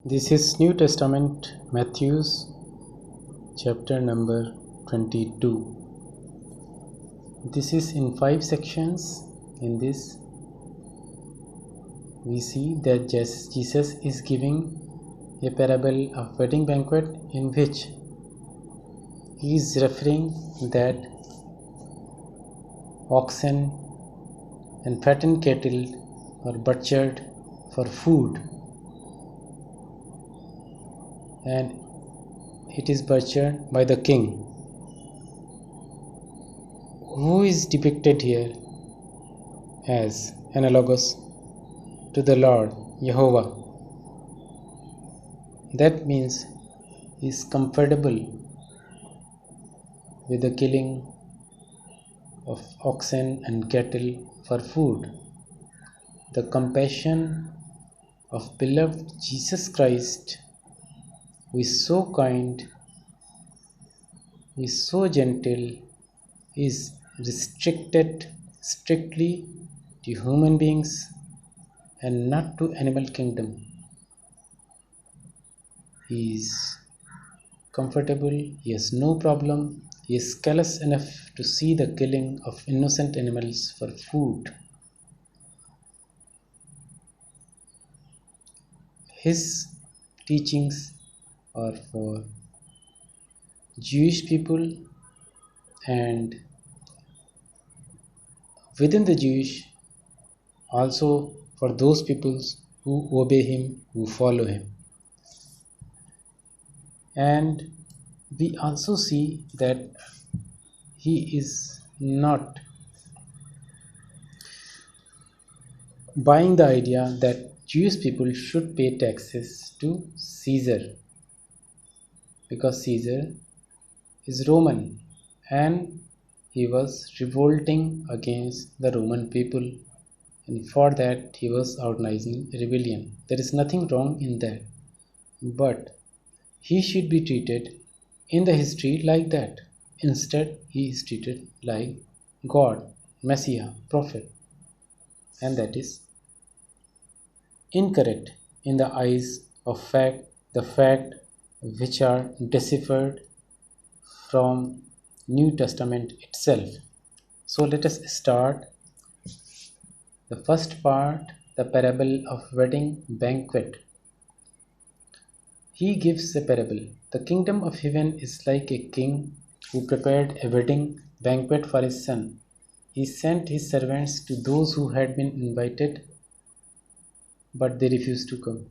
This is New Testament, Matthew's chapter number 22. This is in 5 sections. In this, we see that Jesus is giving a parable of wedding banquet in which he is referring that oxen and fattened cattle are butchered for food, and it is butchered by the king, who is depicted here as analogous to the Lord Jehovah. That means he is comfortable with the killing of oxen and cattle for food. The compassion of beloved Jesus Christ, who is so kind, who is so gentle, is restricted strictly to human beings and not to animal kingdom. He is comfortable, he has no problem, he is callous enough to see the killing of innocent animals for food. His teachings are for Jewish people and within the Jewish also for those peoples who obey him, who follow him. And we also see that he is not buying the idea that Jewish people should pay taxes to Caesar, because Caesar is Roman and he was revolting against the Roman people, and for that he was organizing a rebellion. There is nothing wrong in that, but he should be treated in the history like that. Instead, he is treated like God, Messiah, prophet, and that is incorrect in the eyes of the fact which are deciphered from New Testament itself. So let us start the first part, the parable of wedding banquet. He gives a parable. The kingdom of heaven is like a king who prepared a wedding banquet for his son. He sent his servants to those who had been invited, but they refused to come.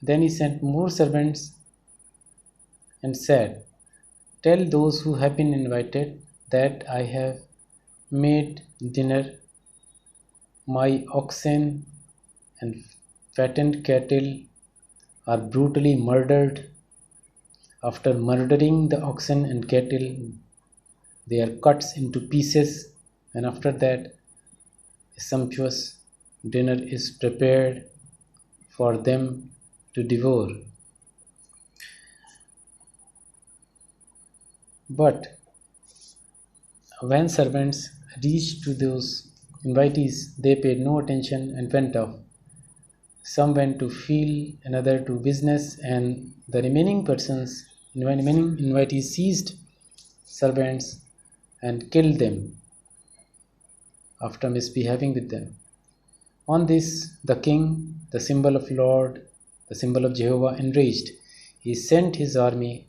Then he sent more servants and said, "Tell those who have been invited that I have made dinner. My oxen and fattened cattle are brutally murdered. After murdering the oxen and cattle, they are cut into pieces, and after that, a sumptuous dinner is prepared for them to devour." But when servants reached to those invitees, they paid no attention and went off. Some went to field, another to business, and the remaining invitees seized servants and killed them after misbehaving with them. On this, the king, the symbol of Lord, the symbol of Jehovah, enraged. He sent his army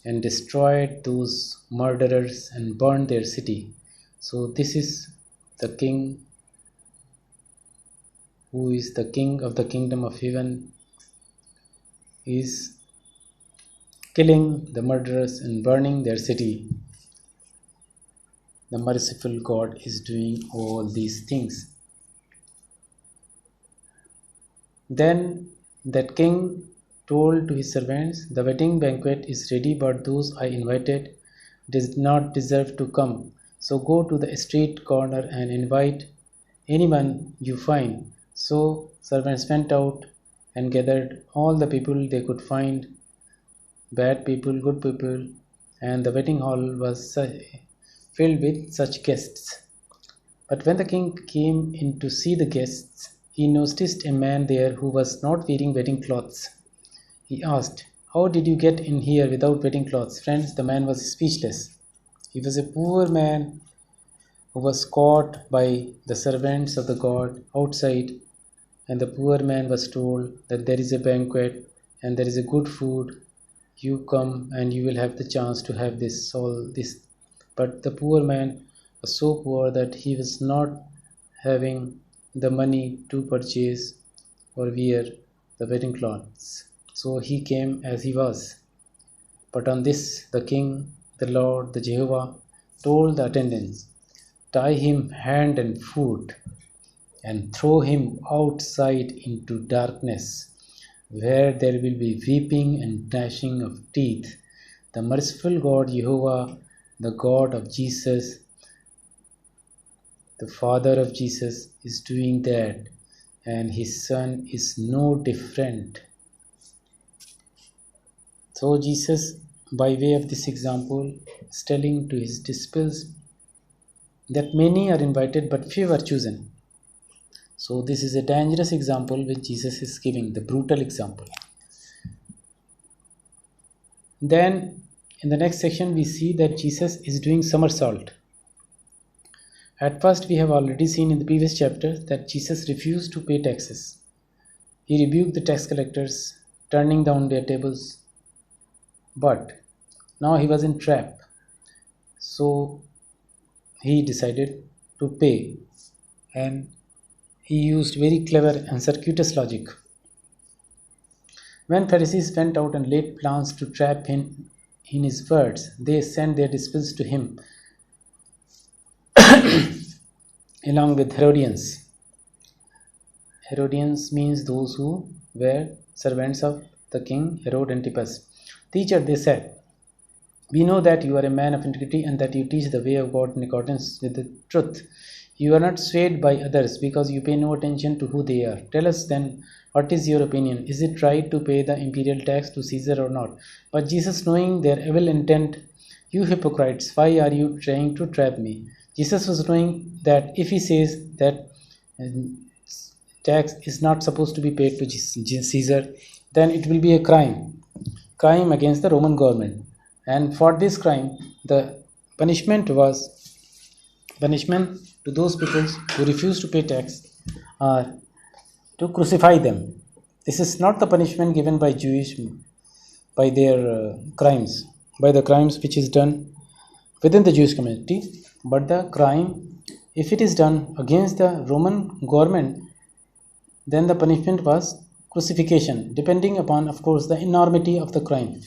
and destroyed those murderers and burned their city. So this is the king who is the king of the kingdom of heaven, is killing the murderers and burning their city. The merciful God is doing all these things. Then that king told to his servants, "The wedding banquet is ready, but those I invited did not deserve to come. So go to the street corner and invite anyone you find." So servants went out and gathered all the people they could find, bad people, good people, and the wedding hall was filled with such guests. But when the king came in to see the guests, he noticed a man there who was not wearing wedding clothes. He asked, "How did you get in here without wedding clothes?" Friends, the man was speechless. He was a poor man who was caught by the servants of the god outside, and the poor man was told that there is a banquet and there is a good food. You come and you will have the chance to have this. But the poor man was so poor that he was not having the money to purchase or wear the wedding clothes. So he came as he was. But on this, the king, the Lord, the Jehovah, told the attendants, "Tie him hand and foot and throw him outside into darkness, where there will be weeping and gnashing of teeth." The merciful God, Jehovah, the God of Jesus, the Father of Jesus, is doing that, and his Son is no different. So Jesus, by way of this example, is telling to his disciples that many are invited but few are chosen. So this is a dangerous example which Jesus is giving, the brutal example. Then in the next section we see that Jesus is doing somersault. At first we have already seen in the previous chapter that Jesus refused to pay taxes. He rebuked the tax collectors, turning down their tables. But now he was in trap. So he decided to pay, and he used very clever and circuitous logic. When Pharisees went out and laid plans to trap him in his words, they sent their disciples to him along with Herodians. Herodians means those who were servants of the king Herod Antipas. "Teacher," they said, "we know that you are a man of integrity and that you teach the way of God in accordance with the truth. You are not swayed by others because you pay no attention to who they are. Tell us then, what is your opinion? Is it right to pay the imperial tax to Caesar or not?" But Jesus, knowing their evil intent, "You hypocrites, why are you trying to trap me?" Jesus was knowing that if he says that tax is not supposed to be paid to Caesar, then it will be a crime against the Roman government. And for this crime, the punishment to those people who refuse to pay tax are to crucify them. This is not the punishment given by Jewish by their crimes, by the crimes which is done within the Jewish community, but the crime, if it is done against the Roman government, then the punishment was crucifixion, depending upon, of course, the enormity of the crime.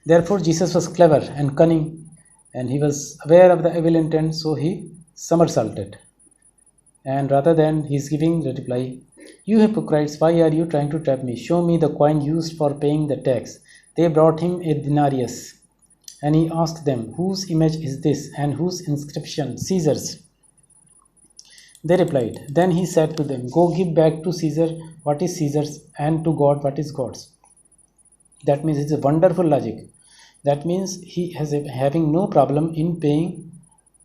Therefore, Jesus was clever and cunning, and he was aware of the evil intent, so he somersaulted. And rather than he is giving the reply, "You hypocrites, why are you trying to trap me? Show me the coin used for paying the tax." They brought him a denarius, and he asked them, "Whose image is this, and whose inscription?" "Caesar's," they replied. Then he said to them, "Go give back to Caesar what is Caesar's, and to God what is God's." That means it's a wonderful logic. That means he has having no problem in paying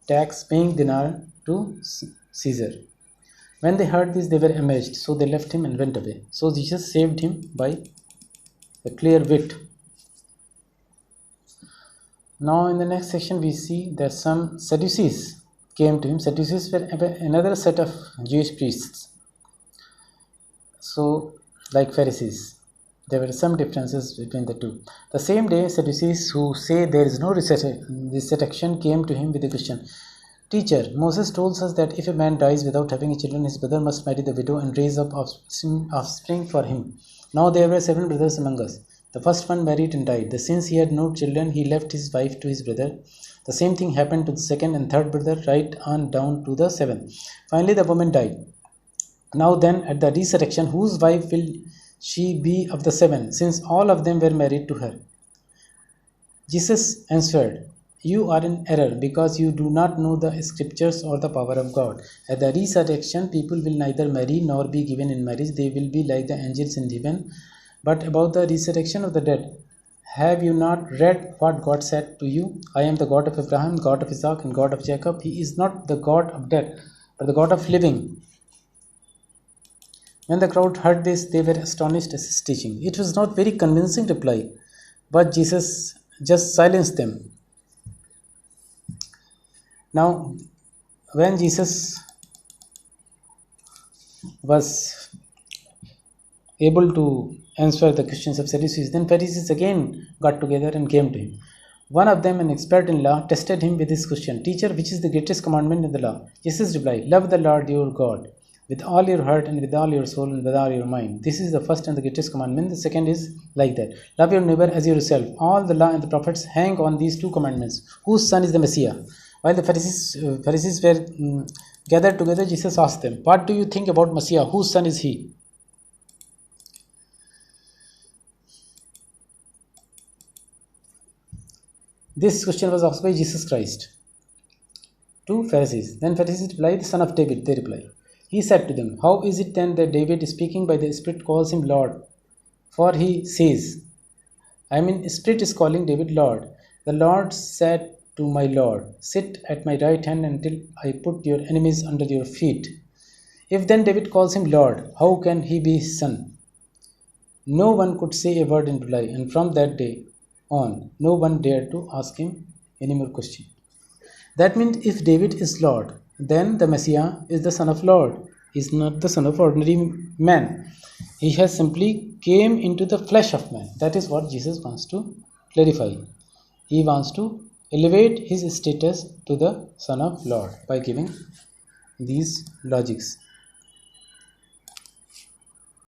tax, paying dinar to Caesar. When they heard this, they were amazed, so they left him and went away. So Jesus saved him by a clear wit. Now in the next section we see that some Sadducees came to him. Sadducees were another set of Jewish priests. So like Pharisees, there were some differences between the two. The same day, Sadducees, who say there is no resurrection, came to him with a question. "Teacher, Moses told us that if a man dies without having children, his brother must marry the widow and raise up offspring for him. Now there were 7 brothers among us. The first one married and died. Since he had no children, he left his wife to his brother. The same thing happened to the second and third brother, right on down to the 7th. Finally, the woman died. Now then, at the resurrection, whose wife will she be of the 7, since all of them were married to her?" Jesus answered, "You are in error, because you do not know the scriptures or the power of God. At the resurrection, people will neither marry nor be given in marriage. They will be like the angels in heaven. But about the resurrection of the dead, have you not read what God said to you? I am the God of Abraham, God of Isaac, and God of Jacob. He is not the God of dead, but the God of living." When the crowd heard this, they were astonished at his teaching. It was not very convincing reply, but Jesus just silenced them. Now, when Jesus was able to answer the questions of Sadducees, then Pharisees again got together and came to him. One of them, an expert in law, tested him with this question: Teacher, which is the greatest commandment in the law? Jesus replied, Love the Lord your God with all your heart and with all your soul and with all your mind. This is the first and the greatest commandment. The second is like that: love your neighbor as yourself. All the law and the prophets hang on these two commandments. Whose son is the Messiah? While the Pharisees were gathered together, Jesus asked them, What do you think about Messiah? Whose son is he? This question was asked by Jesus Christ to Pharisees. Then Pharisees replied, The son of David, they replied. He said to them, How is it then that David, speaking by the Spirit, calls him Lord? For he says, Spirit is calling David Lord. The Lord said to my Lord, Sit at my right hand until I put your enemies under your feet. If then David calls him Lord, how can he be his son? No one could say a word in reply, and from that day on, no one dared to ask him any more question. That means if David is Lord, then the Messiah is the son of Lord. He is not the son of ordinary man. He has simply came into the flesh of man. That is what Jesus wants to clarify. He wants to elevate his status to the son of Lord by giving these logics.